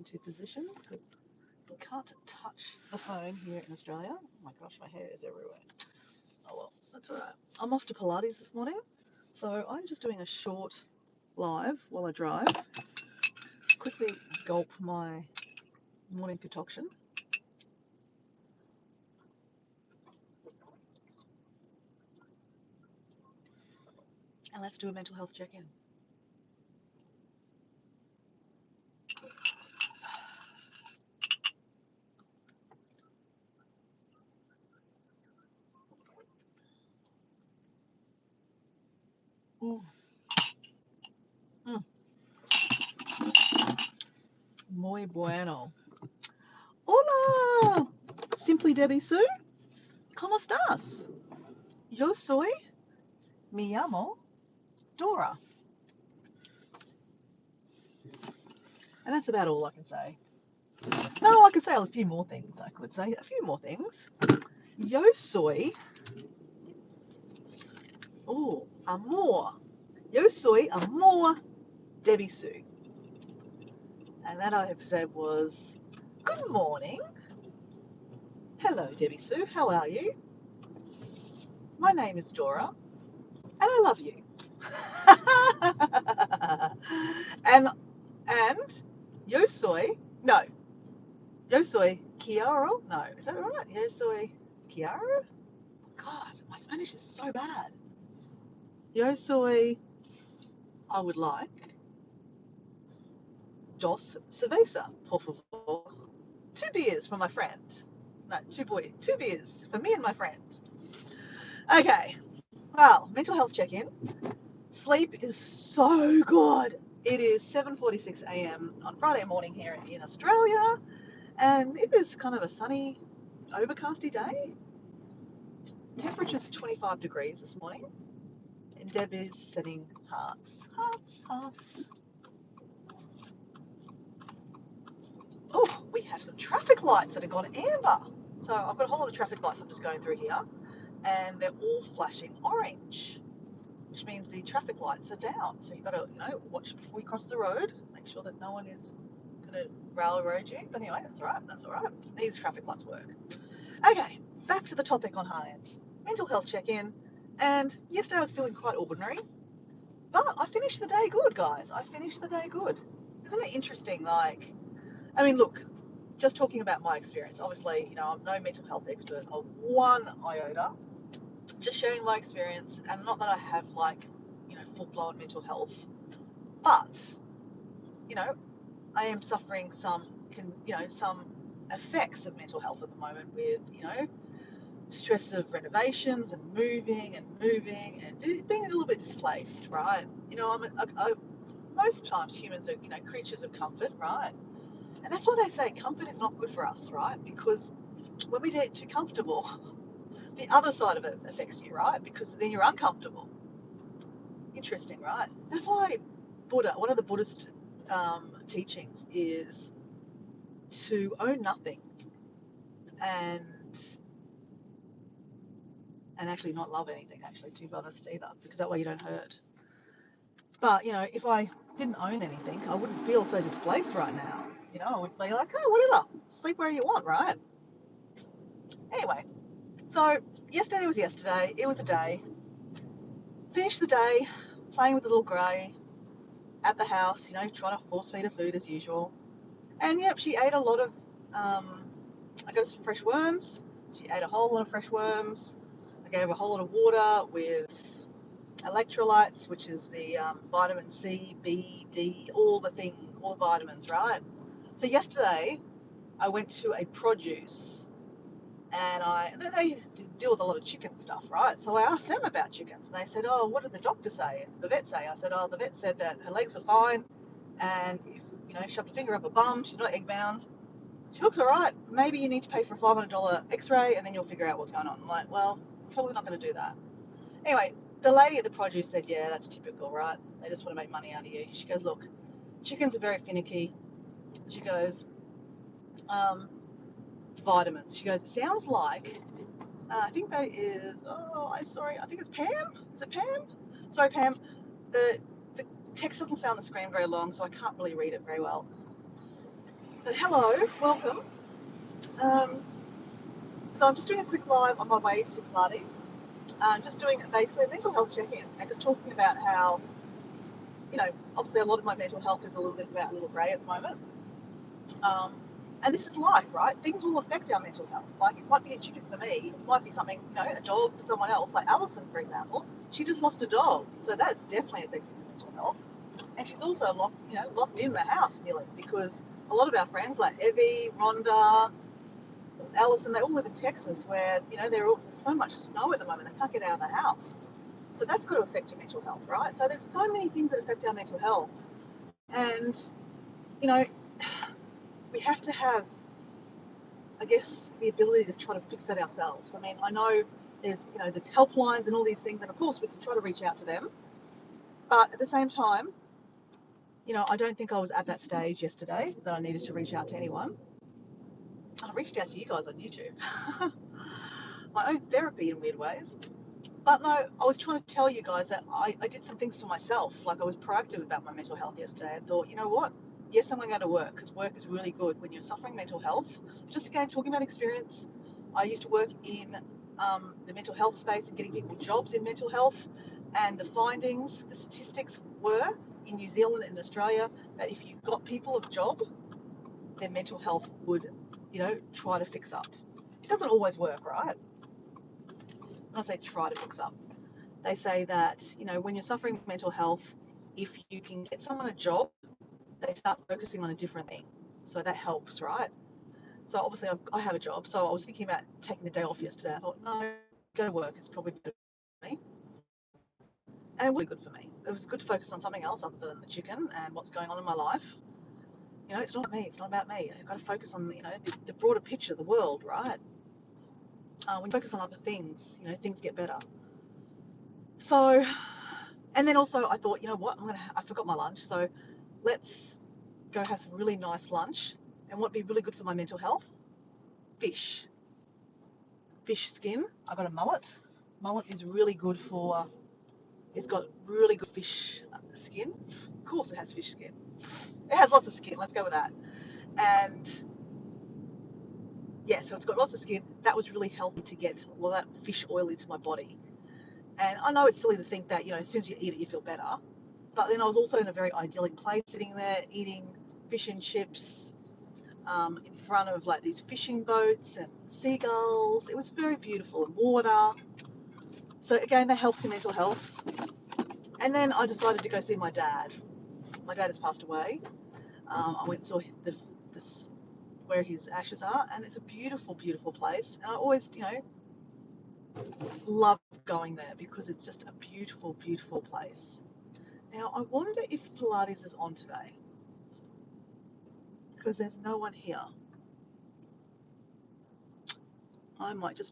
into position because you can't touch the phone here in Australia. Oh my gosh, my hair is everywhere. Oh well, that's all right. I'm off to Pilates this morning, so I'm just doing a short live while I drive. Quickly gulp my morning concoction. And let's do a mental health check-in. Mm. Mm. Muy bueno. Hola! Simply Debbie Sue. ¿Cómo estás? Yo soy, me llamo Dora. And that's about all I can say. No, I could say a few more things. Yo soy, amor. Yo soy amor Debbie Sue. And that I have said was, good morning. Hello, Debbie Sue. How are you? My name is Dora, and I love you. and yo soy Kiara. No, is that right? Yo soy Kiara. God, my Spanish is so bad. Yo soy. I would like dos cerveza, por favor. 2 beers for my friend. No, 2 beers for me and my friend. Okay, well, mental health check-in. Sleep is so good. It is 7:46 a.m. on Friday morning here in Australia, and it is kind of a sunny, overcasty day. Temperature's 25 degrees this morning, and Deb is sending hearts, hearts, hearts. Oh, we have some traffic lights that have gone amber. So I've got a whole lot of traffic lights I'm just going through here, and they're all flashing orange, which means the traffic lights are down. So you've got to, watch before you cross the road. Make sure that no one is going to railroad you. But anyway, that's all right. These traffic lights work. Okay, back to the topic on hand. Mental health check-in. And yesterday I was feeling quite ordinary, but I finished the day good, guys. I finished the day good. Isn't it interesting? Look, just talking about my experience. Obviously, I'm no mental health expert of one iota. Just sharing my experience, and not that I have full-blown mental health, but I am suffering some effects of mental health at the moment with stress of renovations and moving and being a little bit displaced, right? Most times humans are creatures of comfort, right? And that's why they say comfort is not good for us, right? Because when we get too comfortable, the other side of it affects you, right? Because then you're uncomfortable. Interesting, right? That's why one of the Buddhist teachings is to own nothing and actually not love anything, actually, to be honest, either, because that way you don't hurt. But, if I didn't own anything, I wouldn't feel so displaced right now. I would be like, oh, whatever, sleep where you want, right? Anyway, so yesterday was yesterday. It was a day. Finished the day playing with the little grey at the house, trying to force feed her food as usual. And yep, she ate a lot of, I got some fresh worms. She ate a whole lot of fresh worms. I gave her a whole lot of water with electrolytes, which is the vitamin C, B, D, all the vitamins, right? So yesterday I went to a produce, and they deal with a lot of chicken stuff, right? So I asked them about chickens, and they said, oh, what did the doctor say? The vet say? I said, oh, the vet said that her legs are fine, and if shoved a finger up her bum, she's not egg bound. She looks all right. Maybe you need to pay for a $500 x-ray, and then you'll figure out what's going on. I'm like, well, probably not going to do that. Anyway, the lady at the produce said, yeah, that's typical, right? They just want to make money out of you. She goes, look, chickens are very finicky. She goes, vitamins. She goes, it sounds like, I think that is, I think it's Pam. Is it Pam? Sorry, Pam. The text doesn't stay on the screen very long, so I can't really read it very well. But hello, welcome. Um, so I'm just doing a quick live on my way to Pilates. Just doing basically a mental health check-in and just talking about how, obviously a lot of my mental health is a little grey at the moment. Um, and this is life, right? Things will affect our mental health. Like it might be a chicken for me, it might be something, a dog for someone else. Like Alison, for example, she just lost a dog, so that's definitely affecting her mental health. And she's also locked in the house nearly because a lot of our friends like Evie, Rhonda, Alison, they all live in Texas where, there's so much snow at the moment, they can't get out of the house. So that's got to affect your mental health, right? So there's so many things that affect our mental health. And, you know, we have to have, I guess, the ability to try to fix that ourselves. I mean, I know there's helplines and all these things, and of course we can try to reach out to them. But at the same time, I don't think I was at that stage yesterday that I needed to reach out to anyone. I reached out to you guys on YouTube. My own therapy in weird ways. But no, I was trying to tell you guys that I did some things for myself. Like I was proactive about my mental health yesterday and thought, you know what? Yes, I'm going to go to work because work is really good when you're suffering mental health. Just again, talking about experience, I used to work in the mental health space and getting people jobs in mental health. And the statistics were in New Zealand and Australia that if you got people a job, their mental health would, try to fix up. It doesn't always work, right? When I say try to fix up, they say that, when you're suffering mental health, if you can get someone a job, they start focusing on a different thing. So that helps, right? So obviously I have a job. So I was thinking about taking the day off yesterday. I thought, no, go to work. It's probably better for me. And it was good for me. It was good to focus on something else other than the chicken and what's going on in my life. It's not me. It's not about me. I've got to focus on, the broader picture, the world, right? When you focus on other things, things get better. So, and then also I thought, you know what, I forgot my lunch, so let's go have some really nice lunch. And what'd be really good for my mental health? Fish skin. I got a mullet. Mullet is really good for. It's got really good fish skin. Of course, it has fish skin. It has lots of skin. Let's go with that. And yeah, so it's got lots of skin. That was really healthy to get all that fish oil into my body. And I know it's silly to think that as soon as you eat it, you feel better. But then I was also in a very idyllic place, sitting there eating fish and chips in front of like these fishing boats and seagulls. It was very beautiful, and water. So again, that helps your mental health. And then I decided to go see my dad. My dad has passed away. I went and saw this where his ashes are, and it's a beautiful, beautiful place. And I always, love going there because it's just a beautiful, beautiful place. Now I wonder if Pilates is on today because there's no one here. I might just